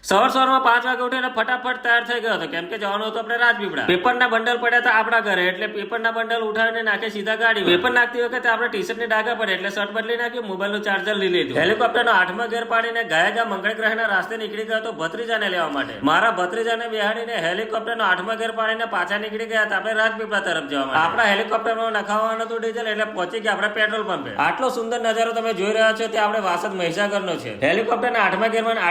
સવારમાં 5 વાગે ઉઠીને ફટાફટ તૈયાર થઈ ગયો હતો, કેમ કે જવાનું હતું આપણે રાજપીપળા. પેપરના બંડલ પડ્યા હતા આપણા ઘરે, એટલે પેપરના બંડલ ઉઠાવીને નાખે સીધા ગાડી. પેપર નાખતી વખતે આપણે ટી-શર્ટ ની ડાઘા પડે એટલે શર્ટ બદલી નાખ્યું, મોબાઈલ નું ચાર્જર લઈ લીધું. હેલિકોપ્ટરનો 8મા ગેર પાડીને ગાયગા મંગળ ગ્રહના રાસ્તે નીકળી ગયો તો ભત્રીજાને લેવા માટે. મારા ભત્રીજાને બેહાડીને હેલિકોપ્ટરનો 8મા ગેર પાડીને પાછા નીકળી ગયા હતા આપણે રાજપીપળા તરફ જવા માટે. આપણા હેલિકોપ્ટરમાં નખાવવાનું હતું ડીઝલ, એટલે પહોંચી ગયા આપણે પેટ્રોલ પંપે. આટલો સુંદર નજારો તમે જોઈ રહ્યા છો તે આપણે વાસદ મહીસાગરનો છે. હેલિકોપ્ટરના 8મા ગેરમાં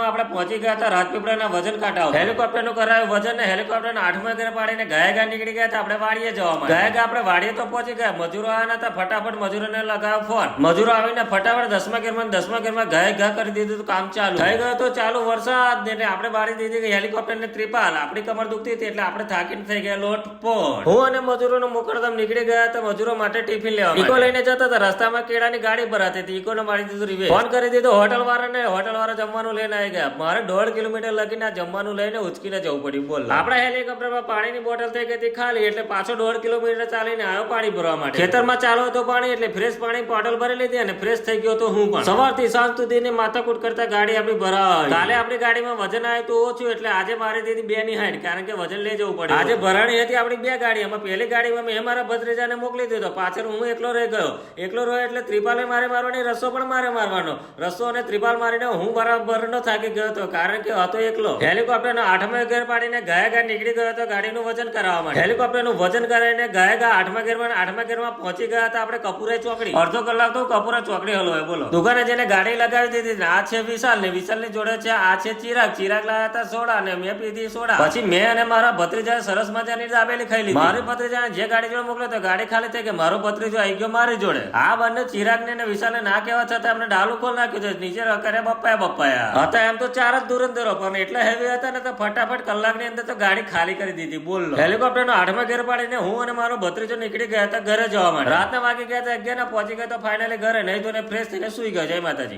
આપણે પહોંચી ગયા હતા રાજપીપળાના વજન કાંટા. હેલિકોપ્ટરનું કરાયું વજન ને હેલિકોપ્ટરના 8મા ગેર પાડીને ગાયગા નીકળી ગયા હતા આપણે વાડીએ જવા માટે. ગાયગા આપણે વાડીએ તો પહોંચી ગયા. મજૂરો આવ્યા હતા, ફટાફટ મજૂરોને લગાવ્યો ફોન. મજૂરો આવીને ફટાફટ 10મા ગેરમાં ગાયગા કરી દીધું, કામ ચાલુ થઈ ગયું. તો ચાલુ વરસાદ ને આપણે બાળી દીધી હેલિકોપ્ટર ને ત્રિપાલ. આપણી કમર દુખતી હતી એટલે આપણે થાકીને થઈ ગયા લોટપોટ. હું અને મજૂરોનો મોકળદમ નીકળી ગયા હતા મજૂરો માટે ટિફિન લેવા. ઈકો લઈને જતા હતા, રસ્તામાં કેળાની ગાડી ભરાતી હતી. ઈકોને મારી દીધું રિવે. ફોન કરી દીધો હોટલ વાળાને. હોટલ વાળા જમવાનું લઈને આવી ગયા. મારે 1.5 કિલોમીટર લગીને જમવાનું લઈને ઉચકીને જવું પડ્યું. બોલ, આપણા હેલિકોપ્ટરમાં પાણીની બોટલ થઈ ગઈ હતી ખાલી, એટલે પાછો 1.5 કિલોમીટર ચાલીને આવ્યો પાણી ભરવા માટે. ખેતરમાં ચાલો હતો પાણી, એટલે ફ્રેશ પાણી બોટલ ભરી લીધી અને ફ્રેશ થઈ ગયો તો હું પણ. સવારથી સાંજ સુધીની માથાકૂટ કરતા ગાડી આપણી ભરાઈ. કાલે આપણી ગાડીમાં વજન આવ્યું તો ઓછું, એટલે આજે મારી દીધી 2 ની હાઈટ, કારણ કે વજન લઈ જવું પડે. આજે ભરાણી હતી આપણી 2 ગાડી. એમાં પહેલી ગાડીમાં મેં મારા ભત્રીજાને મોકલી દીધો, પાછળ હું એકલો રહી ગયો. એકલો રહ્યો એટલે ત્રિપાલે મારે મારવાની, રસ્સો પણ મારે મારવાનો. રસ્સો અને ત્રિપાલ મારીને હું બરાબર નો થાકી ગયો હતો, કારણ કે હતો એકલો. હેલિકોપ્ટરનો 8મા ગેર પાડીને ગાયગા નીકળી ગયો હતો ગાડીનું વજન કરાવવા માટે. હેલિકોપ્ટરનું વજન કરાવીને ગાયગા 8મા ગેરમાં પહોંચી ગયા હતા આપણે કપૂરા ચોકડી. અડધો કલાક તો કપૂરા ચોકડી હલવાય. બોલો, દુકાને જઈને ગાડી લગાવી દીધી. આ છે વિશાલ ને વિશાલ ની જોડે છે આ છે ચિરાગ લાયા હતા સોડા ને મેં પીધી સોડા. પછી મેં અને મારા ભત્રીજાએ સરસ મજાની દાબેલી ખાઈ લીધી. મારી ભત્રીજાને જે ગાડી જોડે મોકલ્યો તો ગાડી ખાલી થઈ ગઈ. મારો ભત્રીજો આવી ગયો મારી જોડે. આ બંને ચિરાગ ને વિશાલે ના કહેવા છતાં અમને ડાલું ખોલ નાખ્યું છે. નીચે કરે બપ્પાયા હતા. એમ તો 4 જ ધુરંધરો, પણ એટલા હેવી હતા ને તો ફટાફટ કલાકની અંદર તો ગાડી ખાલી કરી દીધી. બોલો, હેલિકોપ્ટરનો 8મા ગેર પાડીને હું અને મારો ભત્રીજો નીકળી ગયા હતા ઘરે જવા માટે. રાતના વાગી ગયા હતા 11 પહોંચી ગયા તો ફાઇનલી ઘરે. નહીં તો ફ્રેશ થઈને સુઈ ગયો. જય માતાજી.